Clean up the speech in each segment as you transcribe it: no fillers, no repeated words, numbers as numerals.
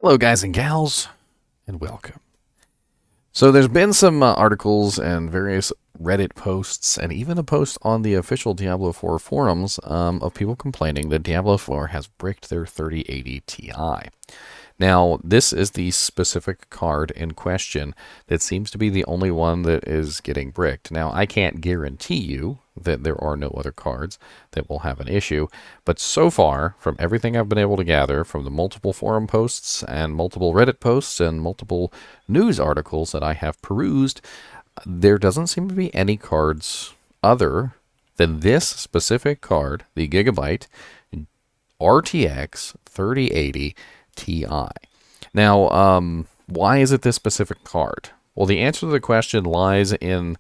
Hello, guys and gals, and welcome. So there's been some articles and various Reddit posts, and even a post on the official Diablo 4 forums of people complaining that Diablo 4 has bricked their 3080 Ti. Now, this is the specific card in question that seems to be the only one that is getting bricked. Now, I can't guarantee you that there are no other cards that will have an issue, but so far, from everything I've been able to gather from the multiple forum posts and multiple Reddit posts and multiple news articles that I have perused, there doesn't seem to be any cards other than this specific card, the Gigabyte RTX 3080 Ti. Now, why is it this specific card? Well, the answer to the question lies in,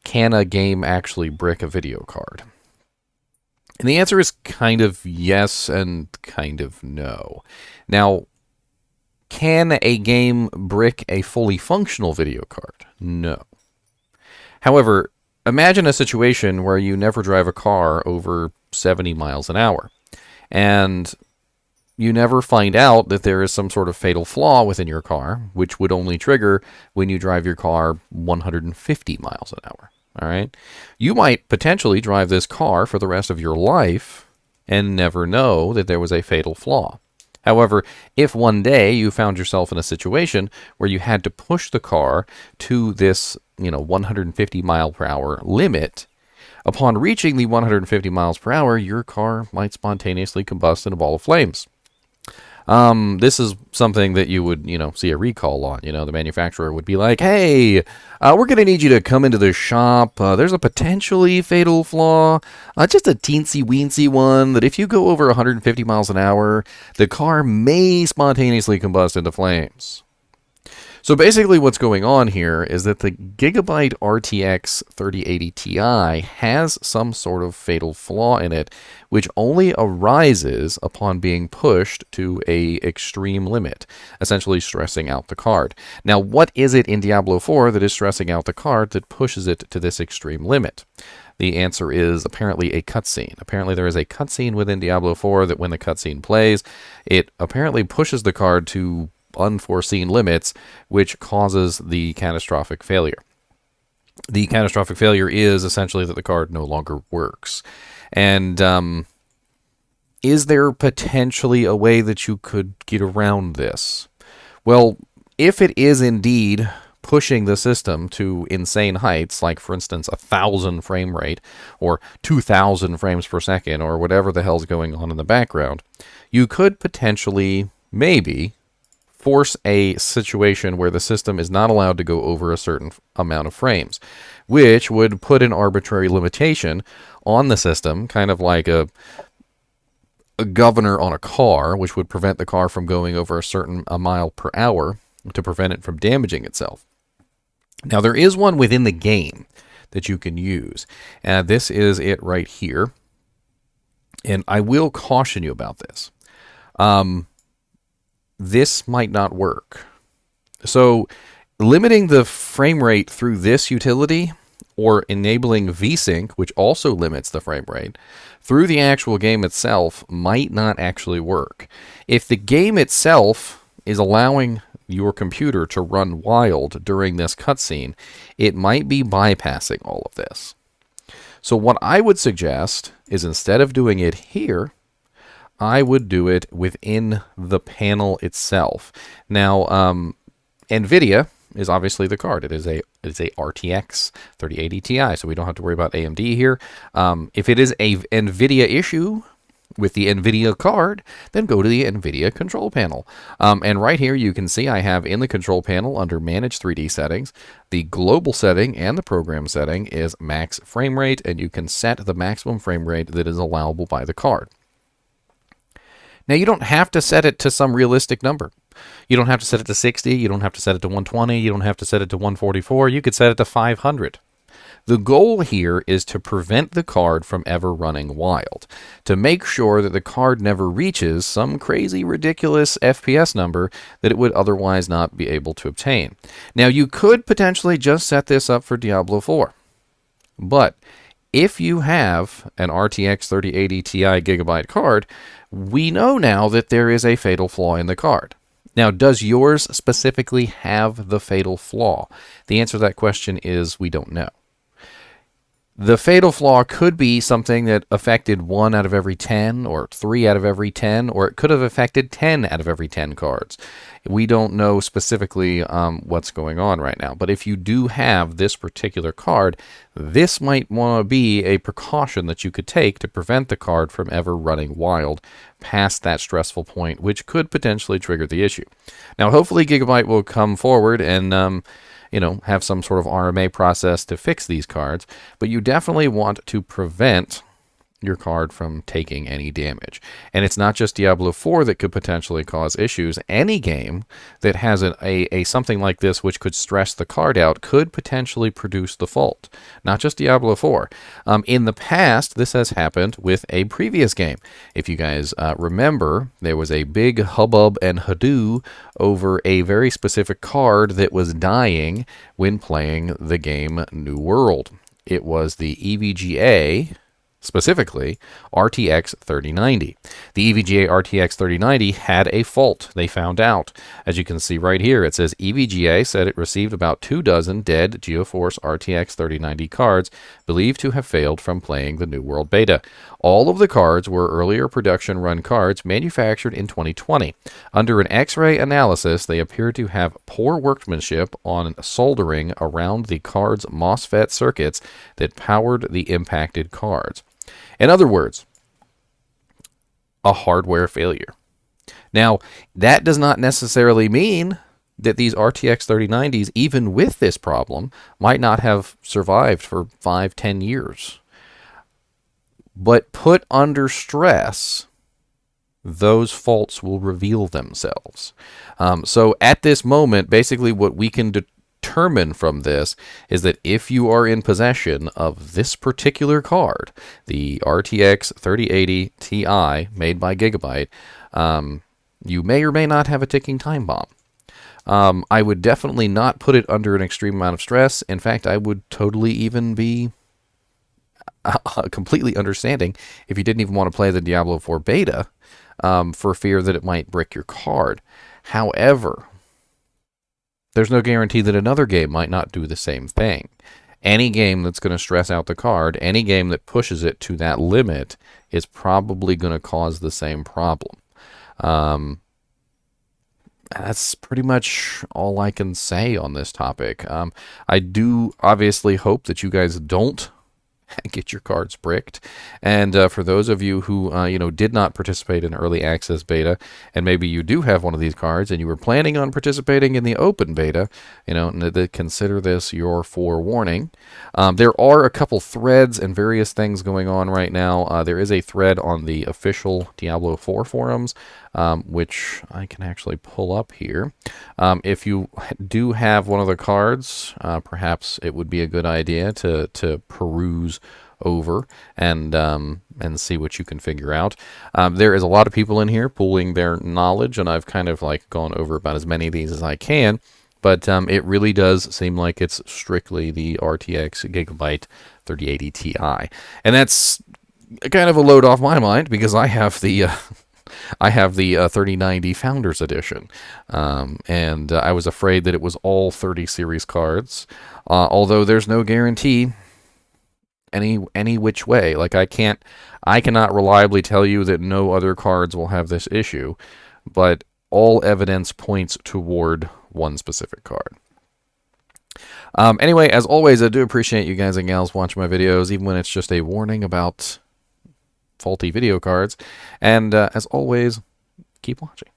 can a game actually brick a video card? And the answer is kind of yes and kind of no. Now, can a game brick a fully functional video card? No. However, imagine a situation where you never drive a car over 70 miles an hour, and you never find out that there is some sort of fatal flaw within your car, which would only trigger when you drive your car 150 miles an hour. All right? You might potentially drive this car for the rest of your life and never know that there was a fatal flaw. However, if one day you found yourself in a situation where you had to push the car to this, 150 mile per hour limit, upon reaching the 150 miles per hour, your car might spontaneously combust in a ball of flames. This is something that you would, see a recall on. The manufacturer would be like, hey, we're going to need you to come into the shop. There's a potentially fatal flaw, just a teensy-weensy one, that if you go over 150 miles an hour, the car may spontaneously combust into flames. So basically what's going on here is that the Gigabyte RTX 3080 Ti has some sort of fatal flaw in it, which only arises upon being pushed to an extreme limit, essentially stressing out the card. Now, what is it in Diablo 4 that is stressing out the card that pushes it to this extreme limit? The answer is apparently a cutscene. Apparently there is a cutscene within Diablo 4 that when the cutscene plays, it apparently pushes the card to unforeseen limits, which causes the catastrophic failure. The catastrophic failure is essentially that the card no longer works. And is there potentially a way that you could get around this? Well, if it is indeed pushing the system to insane heights, like for instance 1,000 frame rate or 2,000 frames per second or whatever the hell's going on in the background, you could potentially, maybe, force a situation where the system is not allowed to go over a certain amount of frames, which would put an arbitrary limitation on the system, kind of like a governor on a car, which would prevent the car from going over a certain mile per hour to prevent it from damaging itself. Now, there is one within the game that you can use, and this is it right here, and I will caution you about this. This might not work. So limiting the frame rate through this utility or enabling VSync, which also limits the frame rate, through the actual game itself might not actually work. If the game itself is allowing your computer to run wild during this cutscene, it might be bypassing all of this. So what I would suggest is, instead of doing it here, I would do it within the panel itself. Now, NVIDIA is obviously the card. It is a RTX 3080 Ti, so we don't have to worry about AMD here. If it is a NVIDIA issue with the NVIDIA card, then go to the NVIDIA control panel. And right here you can see I have in the control panel under Manage 3D Settings, the global setting and the program setting is max frame rate, and you can set the maximum frame rate that is allowable by the card. Now, you don't have to set it to some realistic number. You don't have to set it to 60. You don't have to set it to 120. You don't have to set it to 144. You could set it to 500. The goal here is to prevent the card from ever running wild, to make sure that the card never reaches some crazy, ridiculous FPS number that it would otherwise not be able to obtain. Now, you could potentially just set this up for Diablo 4, but if you have an RTX 3080 Ti Gigabyte card, we know now that there is a fatal flaw in the card. Now, does yours specifically have the fatal flaw? The answer to that question is we don't know. The fatal flaw could be something that affected 1 out of every 10, or 3 out of every 10, or it could have affected 10 out of every 10 cards. We don't know specifically what's going on right now. But if you do have this particular card, this might want to be a precaution that you could take to prevent the card from ever running wild past that stressful point, which could potentially trigger the issue. Now, hopefully Gigabyte will come forward and have some sort of RMA process to fix these cards, but you definitely want to prevent your card from taking any damage. And it's not just Diablo 4 that could potentially cause issues. Any game that has a something like this which could stress the card out could potentially produce the fault. Not just Diablo 4. In the past, this has happened with a previous game. If you guys remember, there was a big hubbub and hoodoo over a very specific card that was dying when playing the game New World. It was the EVGA, specifically RTX 3090. The EVGA RTX 3090 had a fault they found out. As you can see right here, it says EVGA said it received about 24 dead GeForce RTX 3090 cards believed to have failed from playing the New World beta. All of the cards were earlier production run cards manufactured in 2020. Under an X-ray analysis, they appear to have poor workmanship on soldering around the card's MOSFET circuits that powered the impacted cards. In other words, a hardware failure. Now, that does not necessarily mean that these RTX 3090s, even with this problem, might not have survived for 5-10 years. But put under stress, those faults will reveal themselves. So at this moment, basically what we can determine from this is that if you are in possession of this particular card, the RTX 3080 Ti made by Gigabyte, you may or may not have a ticking time bomb. I would definitely not put it under an extreme amount of stress. In fact, I would totally even be completely understanding if you didn't even want to play the Diablo 4 beta for fear that it might brick your card. However, there's no guarantee that another game might not do the same thing. Any game that's going to stress out the card, any game that pushes it to that limit, is probably going to cause the same problem. That's pretty much all I can say on this topic. I do obviously hope that you guys don't get your cards bricked. And for those of you who did not participate in early access beta, and maybe you do have one of these cards and you were planning on participating in the open beta, consider this your forewarning. There are a couple threads and various things going on right now. There is a thread on the official Diablo 4 forums, which I can actually pull up here. If you do have one of the cards, perhaps it would be a good idea to peruse over and see what you can figure out. There is a lot of people in here pooling their knowledge, and I've kind of gone over about as many of these as I can, but it really does seem like it's strictly the RTX Gigabyte 3080 Ti. And that's kind of a load off my mind because I have the 3090 Founders Edition, and I was afraid that it was all 30 series cards, although there's no guarantee any which way. I cannot reliably tell you that no other cards will have this issue, but all evidence points toward one specific card. Anyway, as always, I do appreciate you guys and gals watching my videos, even when it's just a warning about faulty video cards. And as always, keep watching.